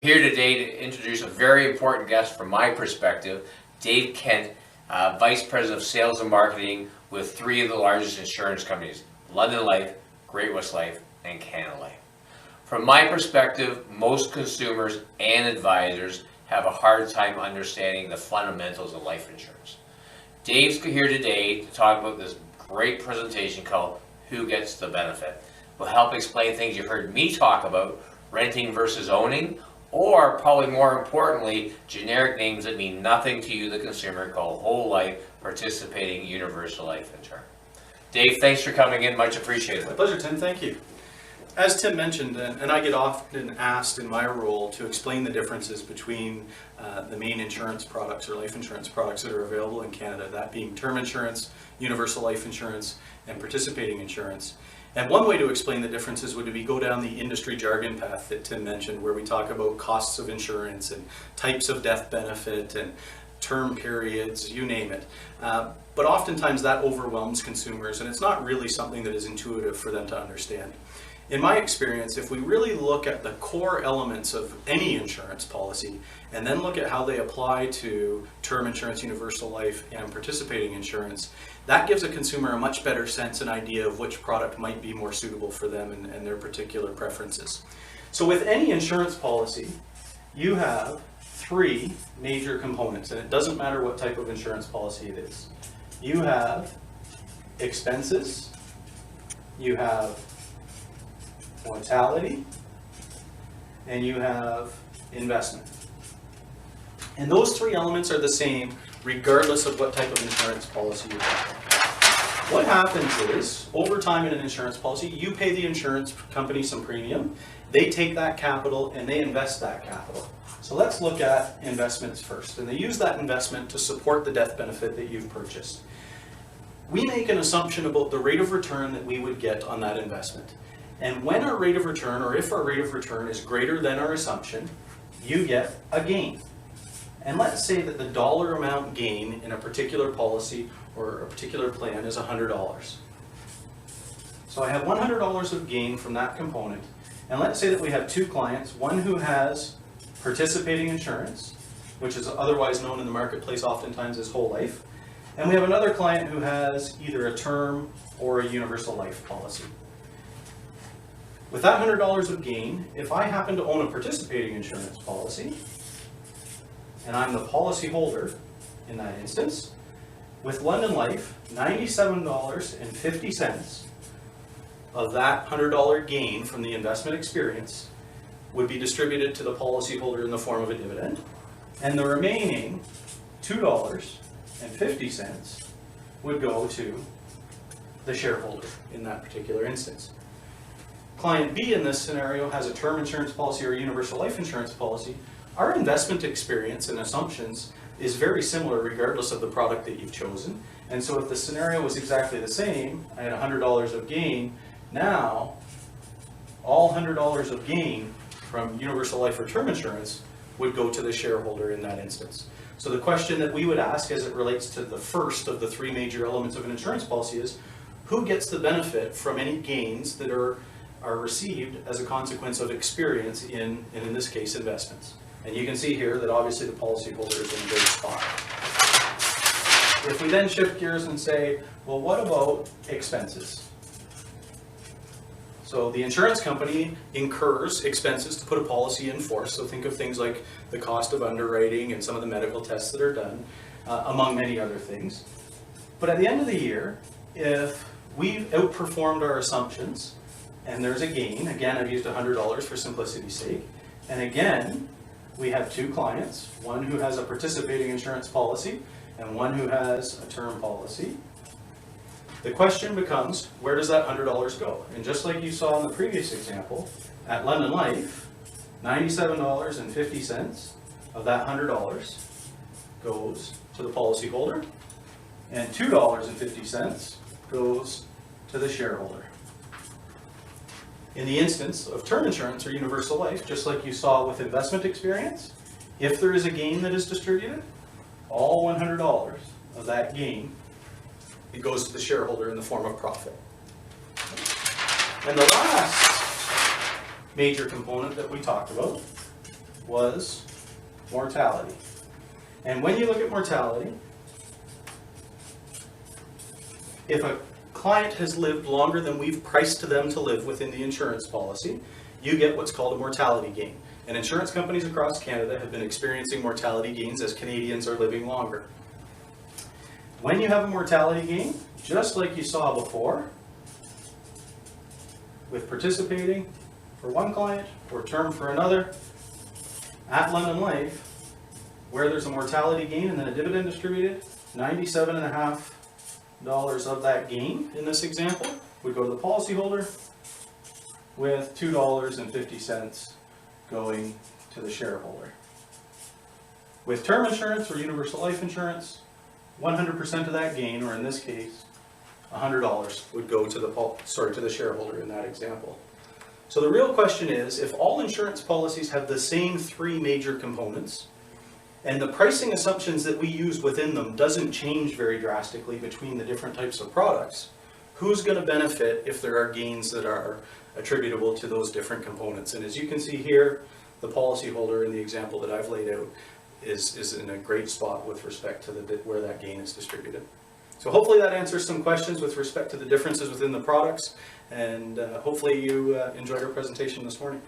here today to introduce a very important guest from my perspective, Dave Kent, Vice President of Sales and Marketing with three of the largest insurance companies, London Life, Great-West Life, and Canada Life. From my perspective, most consumers and advisors have a hard time understanding the fundamentals of life insurance. Dave's here today to talk about this great presentation called Who Gets the Benefit. We'll help explain things you've heard me talk about, renting versus owning, or probably more importantly, generic names that mean nothing to you, the consumer, called whole life participating universal life insurance. Dave, thanks for coming in, much appreciated. My pleasure, Tim, thank you. As Tim mentioned, and I get often asked in my role to explain the differences between the main insurance products or life insurance products that are available in Canada, that being term insurance, universal life insurance, and participating insurance. And one way to explain the differences would be go down the industry jargon path that Tim mentioned, where we talk about costs of insurance and types of death benefit and term periods, you name it. But oftentimes that overwhelms consumers, and it's not really something that is intuitive for them to understand. In my experience, if we really look at the core elements of any insurance policy and then look at how they apply to term insurance, universal life, and participating insurance, that gives a consumer a much better sense and idea of which product might be more suitable for them and their particular preferences. So with any insurance policy, you have three major components, and it doesn't matter what type of insurance policy it is. You have expenses, you have mortality, and you have investment. And those three elements are the same regardless of what type of insurance policy you have. What happens is, over time in an insurance policy, you pay the insurance company some premium, they take that capital and they invest that capital. So let's look at investments first, and they use that investment to support the death benefit that you've purchased. We make an assumption about the rate of return that we would get on that investment. And when our rate of return, or if our rate of return is greater than our assumption, you get a gain. And let's say that the dollar amount gain in a particular policy or a particular plan is $100. So I have $100 of gain from that component. And let's say that we have two clients, one who has participating insurance, which is otherwise known in the marketplace oftentimes as whole life. And we have another client who has either a term or a universal life policy. With that $100 of gain, if I happen to own a participating insurance policy, and I'm the policy holder in that instance, with London Life, $97.50 of that $100 gain from the investment experience would be distributed to the policy holder in the form of a dividend, and the remaining $2.50 would go to the shareholder in that particular instance. Client B in this scenario has a term insurance policy or a universal life insurance policy. Our investment experience and assumptions is very similar regardless of the product that you've chosen. And so if the scenario was exactly the same, I had $100 of gain, now all $100 of gain from universal life or term insurance would go to the shareholder in that instance. So the question that we would ask as it relates to the first of the three major elements of an insurance policy is, who gets the benefit from any gains that are received as a consequence of experience in this case, investments? And you can see here that obviously the policyholder is in a great spot. If we then shift gears and say, well, what about expenses? So the insurance company incurs expenses to put a policy in force. So think of things like the cost of underwriting and some of the medical tests that are done, among many other things. But at the end of the year, if we've outperformed our assumptions, and there's a gain, again, I've used $100 for simplicity's sake, and again, we have two clients, one who has a participating insurance policy and one who has a term policy. The question becomes, where does that $100 go? And just like you saw in the previous example, at London Life, $97.50 of that $100 goes to the policyholder, and $2.50 goes to the shareholder. In the instance of term insurance or universal life, just like you saw with investment experience, if there is a gain that is distributed, all $100 of that gain, it goes to the shareholder in the form of profit. And the last major component that we talked about was mortality. And when you look at mortality, if a client has lived longer than we've priced them to live within the insurance policy, you get what's called a mortality gain. And insurance companies across Canada have been experiencing mortality gains as Canadians are living longer. When you have a mortality gain, just like you saw before, with participating for one client or term for another, at London Life, where there's a mortality gain and then a dividend distributed, $97.50 of that gain in this example would go to the policyholder, with $2.50 going to the shareholder. With term insurance or universal life insurance, 100% of that gain, or in this case, $100 would go to the shareholder in that example. So the real question is, if all insurance policies have the same three major components, and the pricing assumptions that we use within them doesn't change very drastically between the different types of products, who's going to benefit if there are gains that are attributable to those different components? And as you can see here, the policyholder in the example that I've laid out is in a great spot with respect to where that gain is distributed. So hopefully that answers some questions with respect to the differences within the products, and hopefully you enjoyed our presentation this morning.